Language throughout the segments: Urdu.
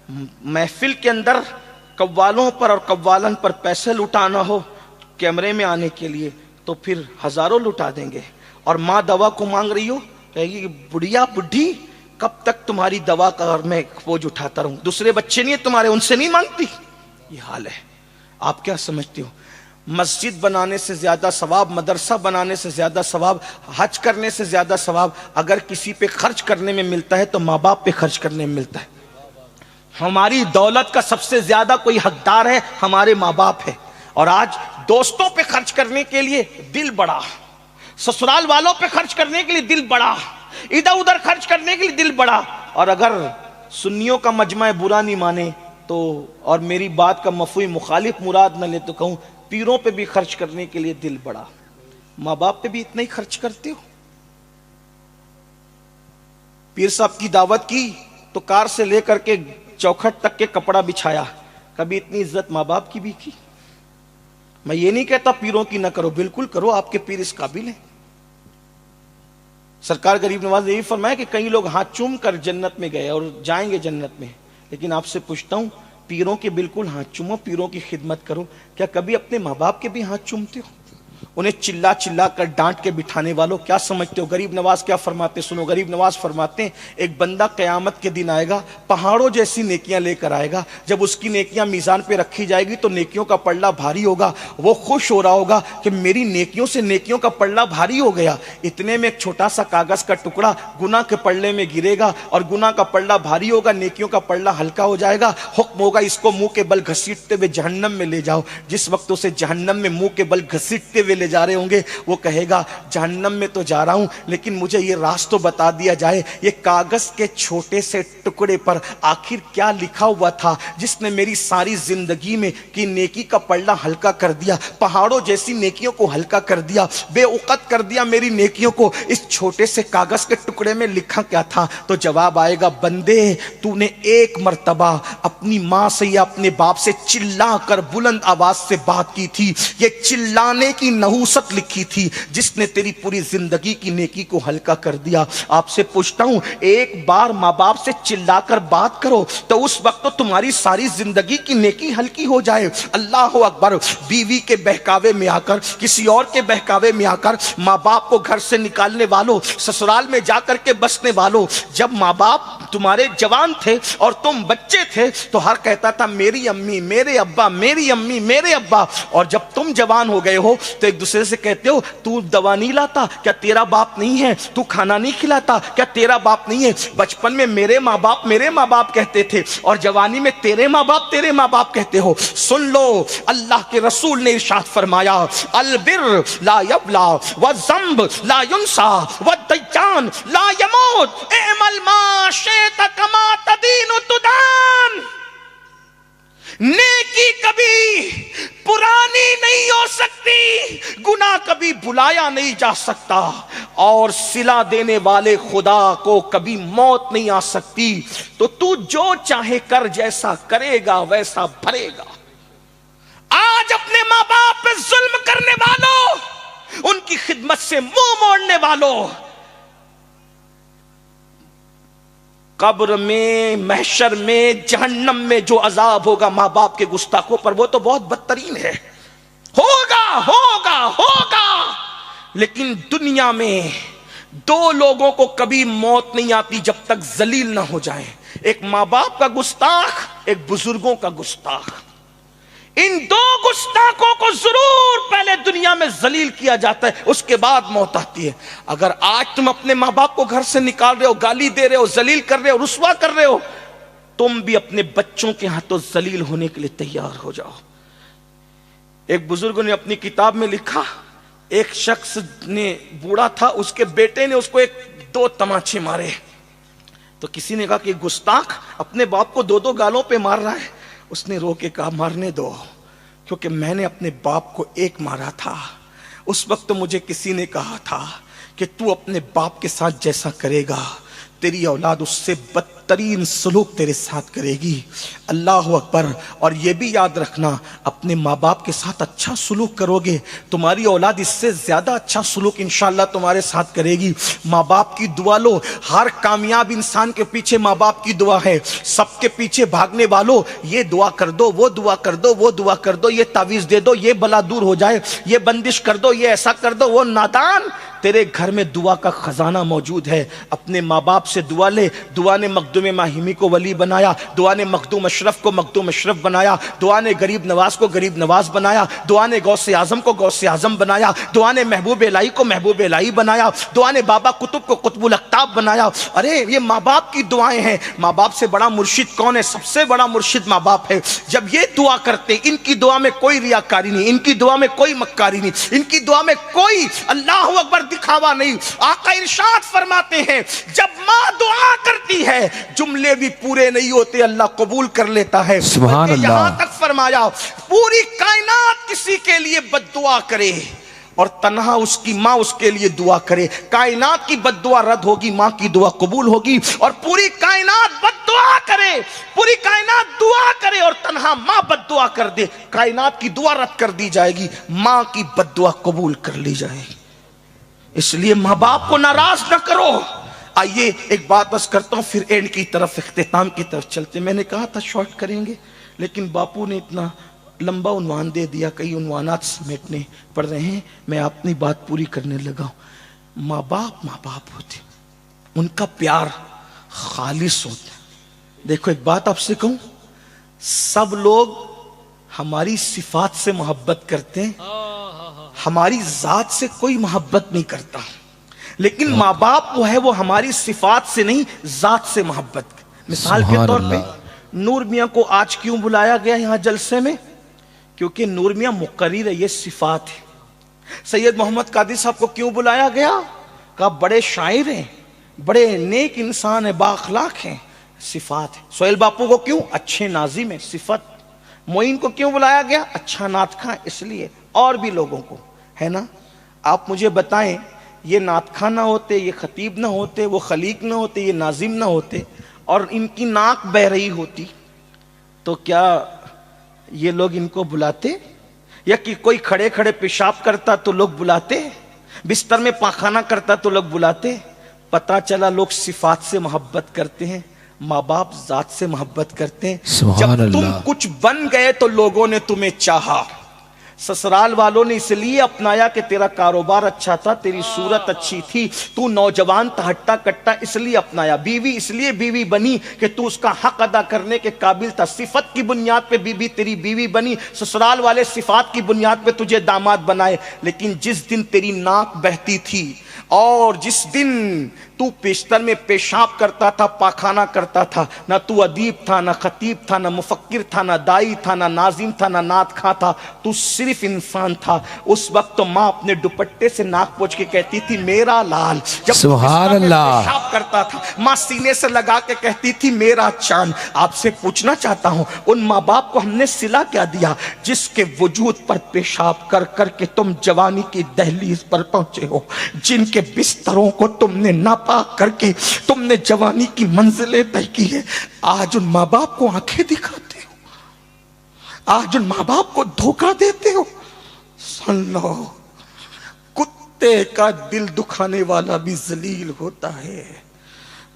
محفل کے اندر قوالوں پر اور قوالن پر پیسے لٹانا ہو کیمرے میں آنے کے لیے تو پھر ہزاروں لٹا دیں گے. اور ماں دوا کو مانگ رہی ہو کہے گی بڑھیا بڈھی کب تک تمہاری دوا کا میں بوجھ اٹھاتا رہوں, دوسرے بچے نہیں ہیں تمہارے, ان سے نہیں مانگتی. یہ حال ہے. آپ کیا سمجھتے ہو؟ مسجد بنانے سے زیادہ ثواب, مدرسہ بنانے سے زیادہ ثواب, حج کرنے سے زیادہ ثواب اگر کسی پہ خرچ کرنے میں ملتا ہے تو ماں باپ پہ خرچ کرنے میں ملتا ہے. ہماری دولت کا سب سے زیادہ کوئی حقدار ہے ہمارے ماں باپ ہے. اور آج دوستوں پہ خرچ کرنے کے لیے دل بڑا, سسرال والوں پہ خرچ کرنے کے لیے دل بڑا, ادھر ادھر خرچ کرنے کے لیے دل بڑا. اور اگر سنیوں کا مجمع برا نہیں مانے تو, اور میری بات کا مفہوم مخالف مراد نہ لے تو کہوں پیروں پہ بھی خرچ کرنے کے لیے دل بڑا. ماں باپ پہ بھی اتنا ہی خرچ کرتے ہو؟ پیر صاحب کی دعوت کی تو کار سے لے کر کے چوکھٹ تک کے کپڑا بچھایا, کبھی اتنی عزت ماں باپ کی بھی کی؟ میں یہ نہیں کہتا پیروں کی نہ کرو, بالکل کرو, آپ کے پیر اس قابل ہیں. سرکار غریب نواز نے یہی فرمایا کہ کئی لوگ ہاتھ چوم کر جنت میں گئے اور جائیں گے جنت میں, لیکن آپ سے پوچھتا ہوں پیروں کے بالکل ہاتھ چومو, پیروں کی خدمت کرو. کیا کبھی اپنے ماں باپ کے بھی ہاتھ چومتے ہو؟ انہیں چلا چلا کر ڈانٹ کے بٹھانے والوں کیا سمجھتے ہو غریب نواز کیا فرماتے؟ سنو, غریب نواز فرماتے ہیں ایک بندہ قیامت کے دن آئے گا, پہاڑوں جیسی نیکیاں لے کر آئے گا. جب اس کی نیکیاں میزان پہ رکھی جائے گی تو نیکیوں کا پلڑا بھاری ہوگا. وہ خوش ہو رہا ہوگا کہ میری نیکیوں سے نیکیوں کا پلڑا بھاری ہو گیا. اتنے میں ایک چھوٹا سا کاغذ کا ٹکڑا گناہ کے پلڑے میں گرے گا اور گناہ کا پلڑا بھاری ہوگا, نیکیوں کا پلڑا ہلکا ہو جائے گا. حکم ہوگا اس کو منہ کے بل گھسیٹتے ہوئے جہنم میں لے جاؤ. جس وقت اسے جہنم میں منہ کے بل گھسیٹتے ہوئے لے جا رہے ہوں گے وہ کہے گا جہنم میں تو جا رہا ہوں لیکن مجھے یہ راز تو بتا دیا جائے, یہ کاغذ کے چھوٹے سے ٹکڑے پر آخر کیا لکھا ہوا تھا جس نے میری ساری زندگی میں کی نیکی کا پلڑا ہلکا کر دیا, پہاڑوں جیسی نیکیوں کو ہلکا کر دیا, بے اوقت کر دیا میری نیکیوں کو. اس چھوٹے سے کاغذ کے ٹکڑے میں لکھا کیا تھا؟ تو جواب آئے گا بندے تو نے ایک مرتبہ اپنی ماں سے یا اپنے باپ سے چلا کر بلند آواز سے بات کی تھی, یہ چلانے کی نحوست لکھی تھی جس نے تیری پوری زندگی کی نیکی کو ہلکا کر دیا. آپ سے پوچھتا ہوں ایک بار ماں باپ سے چلا کر بات کرو تو اس وقت تو تمہاری ساری زندگی کی نیکی ہلکی ہو جائے. اللہ اکبر. بیوی کے بہکاوے میں آ کر, کسی اور کے بہکاوے میں آ کر, ماں باپ کو گھر سے نکالنے والوں, سسرال میں جا کر کے بسنے والوں, جب ماں باپ تمہارے جوان تھے اور تم بچے تھے تو ہر کہتا تھا میری امی میرے ابا, میری امی میرے ابا, اور جب تم جوان ہو گئے ہو تو ایک دوسرے سے کہتے ہو تو دوا نہیں لاتا کیا تیرا باپ نہیں ہے, تو کھانا نہیں کھلاتا کیا تیرا باپ نہیں ہے. بچپن میں میرے ماں باپ کہتے تھے اور جوانی میں تیرے ماں باپ کہتے ہو. سن لو اللہ کے رسول نے ارشاد فرمایا البر لا یبلا والذنب لا ینسا والدیان لا یموت اعمل ما شئت کما تدین تدان. نیکی کبھی پرانی نہیں ہو سکتی, گناہ کبھی بلایا نہیں جا سکتا, اور صلہ دینے والے خدا کو کبھی موت نہیں آ سکتی. تو جو چاہے کر, جیسا کرے گا ویسا بھرے گا. آج اپنے ماں باپ پہ ظلم کرنے والوں, ان کی خدمت سے منہ موڑنے والوں, قبر میں, محشر میں, جہنم میں جو عذاب ہوگا ماں باپ کے گستاخوں پر وہ تو بہت بدترین ہے. ہوگا. لیکن دنیا میں دو لوگوں کو کبھی موت نہیں آتی جب تک ذلیل نہ ہو جائیں, ایک ماں باپ کا گستاخ, ایک بزرگوں کا گستاخ. ان دو گستاخوں کو ضرور پہلے دنیا میں ذلیل کیا جاتا ہے, اس کے بعد موت آتی ہے. اگر آج تم اپنے ماں باپ کو گھر سے نکال رہے ہو, گالی دے رہے ہو, ذلیل کر رہے ہو, رسوا کر رہے ہو, تم بھی اپنے بچوں کے ہاتھوں ذلیل ہونے کے لیے تیار ہو جاؤ. ایک بزرگ نے اپنی کتاب میں لکھا, ایک شخص نے بوڑھا تھا, اس کے بیٹے نے اس کو 2 تماچے مارے. تو کسی نے کہا کہ گستاخ اپنے باپ کو 2 گالوں پہ مار رہا ہے. اس نے رو کے کہا مارنے دو, کیونکہ میں نے اپنے باپ کو 1 مارا تھا. اس وقت مجھے کسی نے کہا تھا کہ تو اپنے باپ کے ساتھ جیسا کرے گا تیری اولاد اس سے بدتر بدترین سلوک تیرے ساتھ کرے گی. اللہ اکبر. اور یہ بھی یاد رکھنا اپنے ماں باپ کے ساتھ اچھا سلوک کرو گے تمہاری اولاد اس سے زیادہ اچھا سلوک انشاءاللہ تمہارے ساتھ کرے گی. ماں باپ کی دعا لو. ہر کامیاب انسان کے پیچھے ماں باپ کی دعا ہے. سب کے پیچھے بھاگنے والوں یہ دعا کر دو, وہ دعا کر دو, وہ دعا کر دو, یہ تعویذ دے دو, یہ بلا دور ہو جائے, یہ بندش کر دو, یہ ایسا کر دو. وہ نادان, تیرے گھر میں دعا کا خزانہ موجود ہے. اپنے ماں باپ سے دعا لے. دعا نے مخدوم ماہمی کو ولی بنایا, دعا نے مخدوم اشرف کو مخدوم اشرف بنایا, دعا نے غریب نواز کو غریب نواز بنایا, دعا نے غوث اعظم کو غوث اعظم بنایا, دعا نے محبوب الہی کو محبوب الہی بنایا, دعا نے بابا قطب کو قطب الاقطاب بنایا. ارے یہ ماں باپ کی دعائیں ہیں. ماں باپ سے بڑا مرشد کون ہے؟ سب سے بڑا مرشد ماں باپ ہے. جب یہ دعا کرتے, ان کی دعا میں کوئی ریاکاری نہیں, ان کی دعا میں کوئی مکاری نہیں, ان کی دعا میں کوئی اللہ اکبر دکھاوا نہیں. آقا ارشاد فرماتے ہیں جب ماں دعا کرتی ہے جملے بھی پورے نہیں ہوتے, اللہ قبول کر لیتا ہے. سبحان اللہ. یہاں تک فرمایا پوری کائنات کسی کے لیے بد دعا کرے اور تنہا اس کی ماں اس کے لیے دعا کرے, کائنات کی بد دعا رد ہوگی, ماں کی دعا قبول ہوگی. اور پوری کائنات بد دعا کرے, پوری کائنات دعا کرے اور تنہا ماں بد دعا کر دے, کائنات کی دعا رد کر دی جائے گی, ماں کی بد دعا قبول کر لی جائے گی. اس لیے ماں باپ کو ناراض نہ کرو. آئیے ایک بات بس کرتا ہوں, پھر اینڈ کی طرف, اختتام کی طرف چلتے. میں نے کہا تھا شارٹ کریں گے, لیکن باپو نے اتنا لمبا عنوان دے دیا, کئی عنوانات سمیٹنے پڑ رہے ہیں. میں اپنی بات پوری کرنے لگا ہوں. ماں باپ ہوتے, ان کا پیار خالص ہوتا ہے. دیکھو ایک بات آپ سے کہوں, سب لوگ ہماری صفات سے محبت کرتے ہیں, ہماری ذات سے کوئی محبت نہیں کرتا. لیکن ماں باپ وہ ہے, وہ ہماری صفات سے نہیں ذات سے محبت. مثال کے طور پہ نور میاں کو آج کیوں بلایا گیا یہاں جلسے میں؟ کیونکہ نور میاں مقرر ہے, یہ صفات ہے. سید محمد قادری صاحب کو کیوں بلایا گیا؟ کہا بڑے شاعر ہیں, بڑے نیک انسان ہیں, بااخلاق ہیں, صفات ہے. سہیل باپو کو کیوں؟ اچھے ناظم ہیں, صفت. معین کو کیوں بلایا گیا؟ اچھا نعت خواں, اس لیے. اور بھی لوگوں کو ہے نا. آپ مجھے بتائیں, یہ نعت خواں نہ ہوتے, یہ خطیب نہ ہوتے, وہ خلیق نہ ہوتے, یہ ناظم نہ ہوتے, اور ان کی ناک بہ رہی ہوتی, تو کیا یہ لوگ ان کو بلاتے؟ یا کہ کوئی کھڑے کھڑے پیشاب کرتا تو لوگ بلاتے, بستر میں پاخانہ کرتا تو لوگ بلاتے؟ پتا چلا لوگ صفات سے محبت کرتے ہیں, ماں باپ ذات سے محبت کرتے ہیں. جب تم کچھ بن گئے تو لوگوں نے تمہیں چاہا. سسرال والوں نے اس لیے اپنایا کہ تیرا کاروبار اچھا تھا, تیری صورت اچھی تھی, تو نوجوان تھا, ہٹا کٹا, اس لیے اپنایا. بیوی اس لیے بیوی بنی کہ تو اس کا حق ادا کرنے کے قابل تھا. صفت کی بنیاد پہ بیوی تیری بیوی بنی, سسرال والے صفات کی بنیاد پہ تجھے داماد بنائے. لیکن جس دن تیری ناک بہتی تھی اور جس دن تو بستر میں پیشاب کرتا تھا, پاخانہ کرتا تھا, نہ تو ادیب تھا, نہ خطیب تھا, نہ مفکر تھا, نہ دائی تھا, نہ ناظم تھا, نہ نعت خواں تھا, تو صرف انسان تھا. اس وقت تو ماں اپنے دوپٹے سے ناک پوچھ کے کہتی تھی میرا لال. جب سبحان اللہ پیشاب کرتا تھا ماں سینے سے لگا کے کہتی تھی میرا چاند. آپ سے پوچھنا چاہتا ہوں, ان ماں باپ کو ہم نے صلہ کیا دیا جس کے وجود پر پیشاب کر کر کے تم جوانی کی دہلیز پر پہنچے ہو, جن کے بستروں کو تم نے ناپاک کر کے تم نے جوانی کی منزلیں طے کی ہے. آج ان ماں باپ کو آنکھیں دکھاتے ہو, آج ان ماں باپ کو دھوکہ دیتے ہو. سن لو, کتے کا دل دکھانے والا بھی ذلیل ہوتا ہے.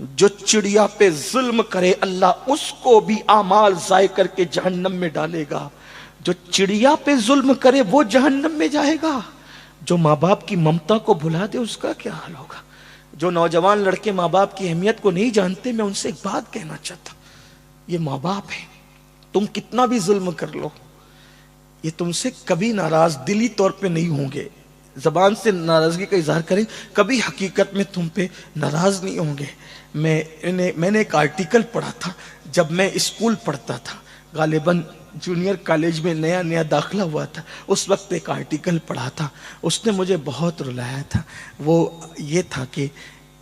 جو چڑیا پہ ظلم کرے اللہ اس کو بھی اعمال ضائع کر کے جہنم میں ڈالے گا. جو چڑیا پہ ظلم کرے وہ جہنم میں جائے گا. جو ماں باپ کی ممتا کو بھلا دے اس کا کیا حال ہوگا. جو نوجوان لڑکے ماں باپ کی اہمیت کو نہیں جانتے, میں ان سے ایک بات کہنا چاہتا ہوں, یہ ماں باپ ہے, تم کتنا بھی ظلم کر لو یہ تم سے کبھی ناراض دلی طور پہ نہیں ہوں گے. زبان سے ناراضگی کا اظہار کریں, کبھی حقیقت میں تم پہ ناراض نہیں ہوں گے. میں نے ایک آرٹیکل پڑھا تھا جب میں اسکول پڑھتا تھا, غالباً جونیئر کالج میں نیا نیا داخلہ ہوا تھا. اس وقت ایک آرٹیکل پڑھا تھا, اس نے مجھے بہت رلایا تھا. وہ یہ تھا کہ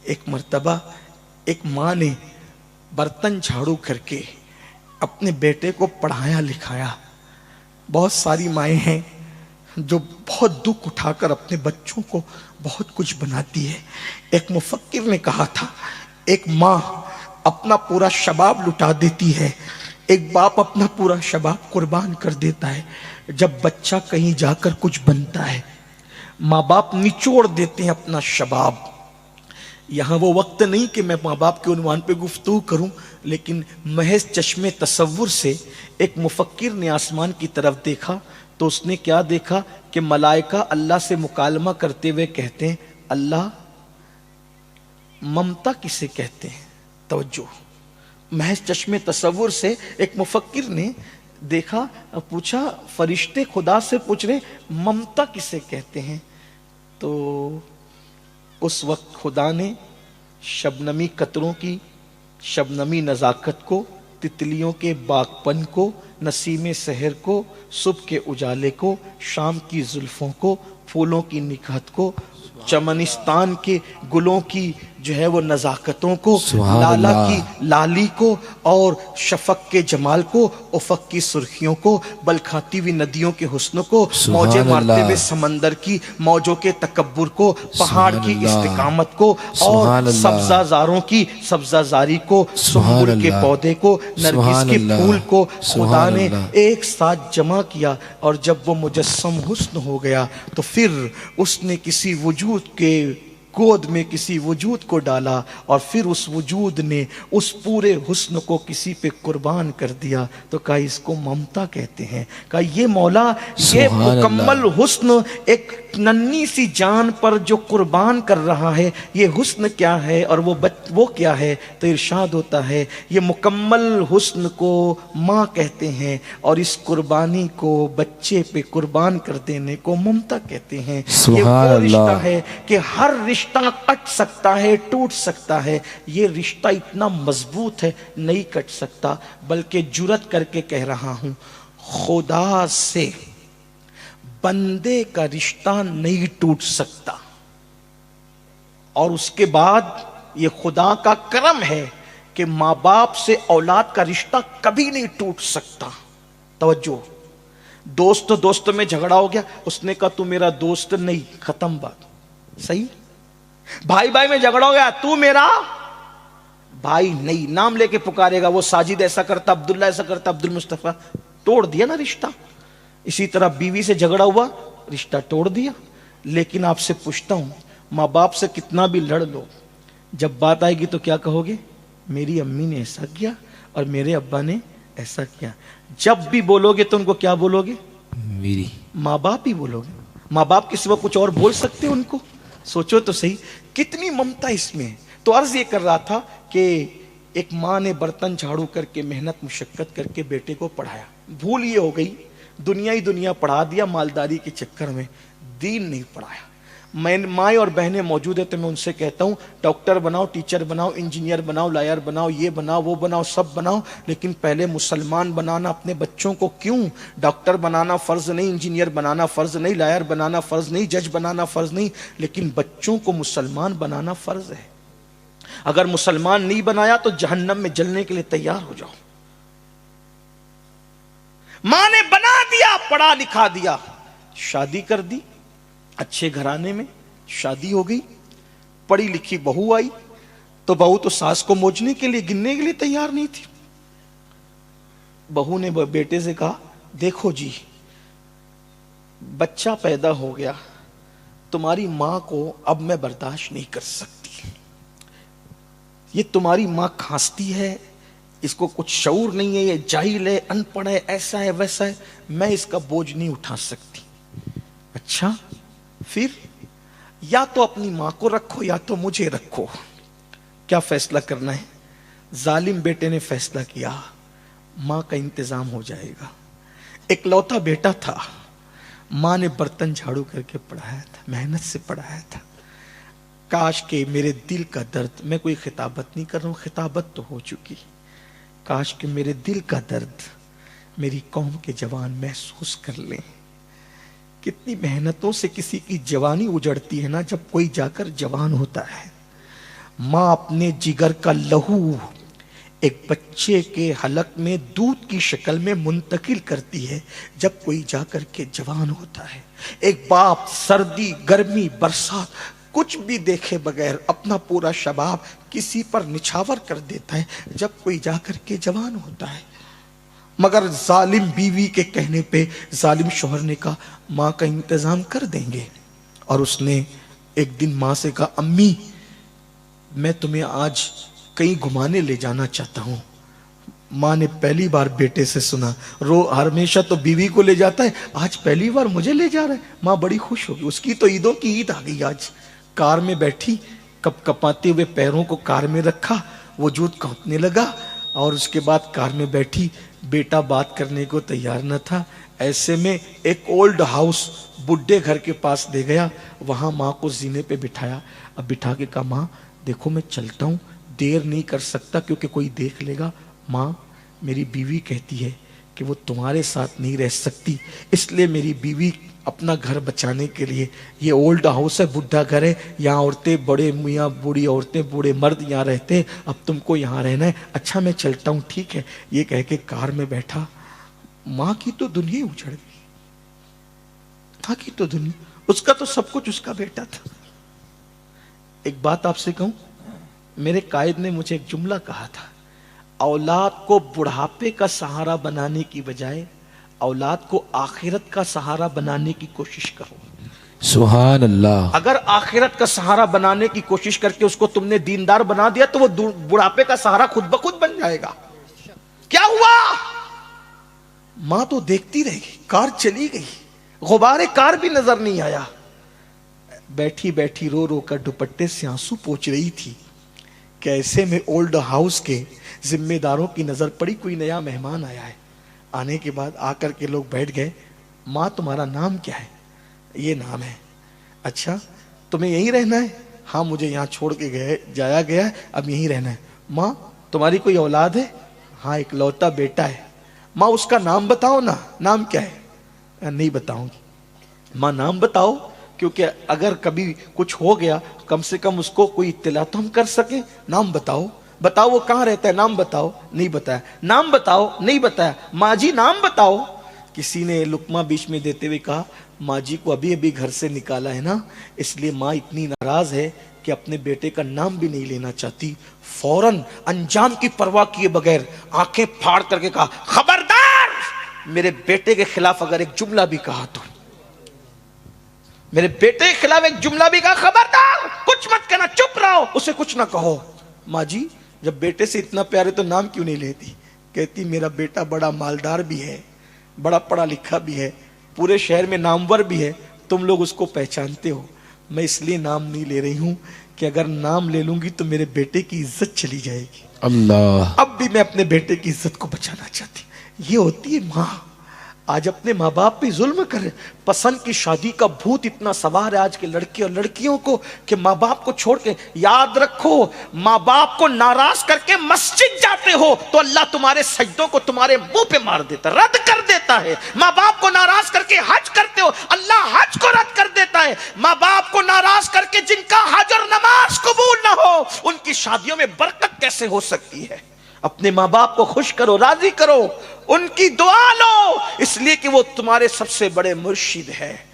ایک مرتبہ ایک ماں نے برتن جھاڑو کر کے اپنے بیٹے کو پڑھایا لکھایا. بہت ساری مائیں ہیں جو بہت دکھ اٹھا کر اپنے بچوں کو بہت کچھ بناتی ہے. ایک مفکر نے کہا تھا, ایک ماں اپنا پورا شباب لٹا دیتی ہے، ایک باپ اپنا پورا شباب قربان کر دیتا ہے۔ جب بچہ کہیں جا کر کچھ بنتا ہے، ماں باپ نچوڑ دیتے ہیں اپنا شباب۔ یہاں وہ وقت نہیں کہ میں ماں باپ کے عنوان پہ گفتگو کروں، لیکن محض چشم تصور سے ایک مفکر نے آسمان کی طرف دیکھا تو اس نے کیا دیکھا کہ ملائکہ اللہ سے مکالمہ کرتے ہوئے کہتے ہیں، اللہ ممتا کسے کہتے ہیں؟ توجہ، محض چشم تصور سے ایک مفکر نے دیکھا، پوچھا، فرشتے خدا سے پوچھ رہے ممتا کسے کہتے ہیں؟ تو اس وقت خدا نے شبنمی قطروں کی شبنمی نزاکت کو، تتلیوں کے باغپن کو، نسیم سحر کو، صبح کے اجالے کو، شام کی زلفوں کو، پھولوں کی نکہت کو، چمنستان کے گلوں کی جو ہے وہ نزاکتوں کو، لالا کی لالی کو، اور شفق کے جمال کو، افق کی سرخیوں کو، بلکھاتی ہوئی ندیوں کے حسن کو، موجیں مارتے ہوئے سمندر کی موجوں کے تکبر کو، پہاڑ کی استقامت کو، اور سبزہ زاروں کی سبزہ زاری کو، سنبل کے پودے کو، نرگس کے پھول کو خدا نے ایک ساتھ جمع کیا۔ اور جب وہ مجسم حسن ہو گیا تو پھر اس نے کسی وجود کے گود میں کسی وجود کو ڈالا، اور پھر اس وجود نے اس پورے حسن کو کسی پہ قربان کر دیا، تو کہا اس کو ممتا کہتے ہیں۔ کہا یہ مولا، یہ مکمل حسن ایک ننھی سی جان پر جو قربان کر رہا ہے، یہ حسن کیا ہے اور وہ کیا ہے؟ تو ارشاد ہوتا ہے یہ مکمل حسن کو ماں کہتے ہیں، اور اس قربانی کو بچے پہ قربان کر دینے کو ممتا کہتے ہیں۔ یہ وہ رشتہ ہے کہ ہر رشتہ کٹ سکتا ہے، ٹوٹ سکتا ہے، یہ رشتہ اتنا مضبوط ہے نہیں کٹ سکتا، بلکہ جرات کر کے کہہ رہا ہوں، خدا سے بندے کا رشتہ نہیں ٹوٹ سکتا، اور اس کے بعد یہ خدا کا کرم ہے کہ ماں باپ سے اولاد کا رشتہ کبھی نہیں ٹوٹ سکتا۔ توجہ، دوست میں جھگڑا ہو گیا، اس نے کہا تو میرا دوست نہیں، ختم بات، صحیح؟ بھائی میں جھگڑا ہو گیا، تو میرا بھائی نہیں، نام لے کے پکارے گا، وہ ساجد ایسا کرتا، عبداللہ ایسا کرتا، عبد المصطفیٰ، توڑ دیا نا رشتہ۔ اسی طرح بیوی سے جھگڑا ہوا، رشتہ توڑ دیا۔ لیکن آپ سے پوچھتا ہوں، ماں باپ سے کتنا بھی لڑ لو، جب بات آئے گی تو کیا کہو گے؟ میری امی نے ایسا کیا اور میرے ابا نے ایسا کیا۔ جب بھی بولو گے تو ان کو کیا بولو گے؟ میری ماں باپ ہی بولو گے۔ ماں باپ کے سوا کچھ اور بول سکتے ان کو؟ سوچو تو صحیح، کتنی ممتا اس میں ہے۔ تو عرض یہ کر رہا تھا کہ ایک ماں نے برتن جھاڑو کر کے محنت مشقت کر کے بیٹے کو پڑھایا، بھول یہ ہو گئی، دنیا ہی دنیا پڑھا دیا مالداری کے چکر میں، دین نہیں پڑھایا۔ میں مائیں اور بہنیں موجود ہیں تو میں ان سے کہتا ہوں ڈاکٹر بناؤ، ٹیچر بناؤ، انجینئر بناؤ، لائر بناؤ، یہ بناؤ وہ بناؤ، سب بناؤ، لیکن پہلے مسلمان بنانا اپنے بچوں کو کیوں؟ ڈاکٹر بنانا فرض نہیں، انجینئر بنانا فرض نہیں، لائر بنانا فرض نہیں، جج بنانا فرض نہیں، لیکن بچوں کو مسلمان بنانا فرض ہے۔ اگر مسلمان نہیں بنایا تو جہنم میں جلنے کے لیے تیار ہو جاؤ۔ ماں نے بنا دیا، پڑھا لکھا دیا، شادی کر دی، اچھے گھرانے میں شادی ہو گئی، پڑھی لکھی بہو آئی، تو بہو تو ساس کو موجنے کے لیے گننے کے لیے تیار نہیں تھی۔ بہو نے بیٹے سے کہا دیکھو جی، بچہ پیدا ہو گیا، تمہاری ماں کو اب میں برداشت نہیں کر سکتی، یہ تمہاری ماں کھانستی ہے، اس کو کچھ شعور نہیں ہے، یہ جاہل ہے، ان پڑھ ہے، ایسا ہے ویسا ہے، میں اس کا بوجھ نہیں اٹھا سکتی۔ اچھا پھر یا تو اپنی ماں کو رکھو یا تو مجھے رکھو، کیا فیصلہ کرنا ہے؟ ظالم بیٹے نے فیصلہ کیا ماں کا انتظام ہو جائے گا۔ ایک لوتا بیٹا تھا، ماں نے برتن جھاڑو کر کے پڑھایا تھا، محنت سے پڑھایا تھا۔ کاش کہ میرے دل کا درد، میں کوئی خطابت نہیں کر رہا ہوں، خطابت تو ہو چکی، کاش کہ میرے دل کا درد میری قوم کے جوان محسوس کر لیں۔ کتنی محنتوں سے کسی کی جوانی اجڑتی ہے نا، جب کوئی جا کر جوان ہوتا ہے۔ ماں اپنے جگر کا لہو ایک بچے کے حلق میں دودھ کی شکل میں منتقل کرتی ہے جب کوئی جا کر کے جوان ہوتا ہے۔ ایک باپ سردی، گرمی، برسات کچھ بھی دیکھے بغیر اپنا پورا شباب کسی پر نچھاور کر دیتا ہے جب کوئی جا کر کے جوان ہوتا ہے. مگر ظالم بیوی کے کہنے پہ ظالم شوہر نے کہا ماں کا انتظام کر دیں گے. اور اس نے ایک دن ماں سے کہا امی میں تمہیں آج کہیں گھمانے لے جانا چاہتا ہوں. ماں نے پہلی بار بیٹے سے سنا. ہمیشہ تو بیوی کو لے جاتا ہے, آج پہلی بار مجھے لے جا رہا ہے. ماں بڑی خوش ہوگی, اس کی تو عیدوں کی عید آ گئی. آج کار میں بیٹھی, کپ کپاتے ہوئے پیروں کو کار میں رکھا, وجود کانپنے لگا, اور اس کے بعد کار میں بیٹھی. بیٹا بات کرنے کو تیار نہ تھا. ایسے میں ایک اولڈ ہاؤس بڈھے گھر کے پاس لے گیا. وہاں ماں کو زینے پہ بٹھایا. اب بٹھا کے کہا ماں دیکھو میں چلتا ہوں, دیر نہیں کر سکتا کیونکہ کوئی دیکھ لے گا. ماں میری بیوی کہتی ہے کہ وہ تمہارے ساتھ نہیں رہ سکتی, اس لیے میری بیوی اپنا گھر بچانے کے لیے, یہ اولڈ ہاؤس ہے, بڈھا گھر ہے, یہاں عورتیں بڑے میاں بوڑھی عورتیں بوڑھے مرد یہاں رہتے ہیں, اب تم کو یہاں رہنا ہے. اچھا میں چلتا ہوں, ٹھیک ہے. یہ کہہ کے کار میں بیٹھا. ماں کی تو دنیا اجڑ گئی. ماں کی تو دنیا, اس کا تو سب کچھ اس کا بیٹا تھا. ایک بات آپ سے کہوں, میرے قائد نے مجھے ایک جملہ کہا تھا, اولاد کو بڑھاپے کا سہارا بنانے کی بجائے اولاد کو آخرت کا سہارا بنانے کی کوشش کرو. سبحان اللہ. اگر آخرت کا سہارا بنانے کی کوشش کر کے اس کو تم نے دیندار بنا دیا تو وہ بڑھاپے کا سہارا خود بخود بن جائے گا. کیا ہوا؟ ماں تو دیکھتی رہی, کار چلی گئی, غبار کار بھی نظر نہیں آیا. بیٹھی بیٹھی رو رو کر دوپٹے سے آنسو پوچھ رہی تھی. کیسے میں اولڈ ہاؤس کے ذمہ داروں کی نظر پڑی, کوئی نیا مہمان آیا ہے. آنے کے بعد آ کر کے لوگ بیٹھ گئے. ماں تمہارا نام کیا ہے؟ یہ نام ہے. اچھا تمہیں یہیں رہنا ہے؟ ہاں مجھے یہاں چھوڑ کے جایا گیا ہے, اب یہیں رہنا ہے. ماں تمہاری کوئی اولاد ہے؟ ہاں ایک لوتا بیٹا ہے. ماں اس کا نام بتاؤ نا. نام کیا ہے؟ نہیں بتاؤں گی. ماں نام بتاؤ, کیونکہ اگر کبھی کچھ ہو گیا کم سے کم اس کو کوئی اطلاع تو ہم کر سکیں. نام بتاؤ. بتاؤ وہ کہاں رہتا ہے, نام بتاؤ. نہیں بتایا. نام بتاؤ. نہیں بتایا. ماں جی نام بتاؤ. کسی نے لقمہ بیچ میں دیتے ہوئے کہا ماں جی کو ابھی ابھی گھر سے نکالا ہے نا, اس لیے ماں اتنی ناراض ہے کہ اپنے بیٹے کا نام بھی نہیں لینا چاہتی. فوراً انجام کی پرواہ کیے بغیر آنکھیں پھاڑ کر کے کہا خبردار, میرے بیٹے کے خلاف اگر ایک جملہ بھی کہا تو, میرے بیٹے کے خلاف ایک جملہ بھی کہا خبردار, کچھ مت کہنا, چپ رہو, اسے کچھ نہ کہو. ماں جی جب بیٹے سے اتنا پیارے تو نام کیوں نہیں لیتی؟ کہتی میرا بیٹا بڑا مالدار بھی ہے, بڑا پڑھا لکھا بھی ہے, پورے شہر میں نامور بھی ہے, تم لوگ اس کو پہچانتے ہو. میں اس لیے نام نہیں لے رہی ہوں کہ اگر نام لے لوں گی تو میرے بیٹے کی عزت چلی جائے گی. اللہ. اب بھی میں اپنے بیٹے کی عزت کو بچانا چاہتی. یہ ہوتی ہے ماں. آج اپنے ماں باپ پہ ظلم کر رہے. پسند کی شادی کا بھوت اتنا سوار ہے آج کے لڑکے اور لڑکیوں کو کہ ماں باپ کو چھوڑ کے, یاد رکھو ماں باپ کو ناراض کر کے مسجد جاتے ہو تو اللہ تمہارے سجدوں کو تمہارے منہ پہ مار دیتا, رد کر دیتا ہے. ماں باپ کو ناراض کر کے حج کرتے ہو, اللہ حج کو رد کر دیتا ہے. ماں باپ کو ناراض کر کے جن کا حج اور نماز قبول نہ ہو ان کی شادیوں میں برکت کیسے ہو سکتی ہے؟ اپنے ماں باپ کو خوش کرو, راضی کرو, ان کی دعا لو, اس لیے کہ وہ تمہارے سب سے بڑے مرشد ہے.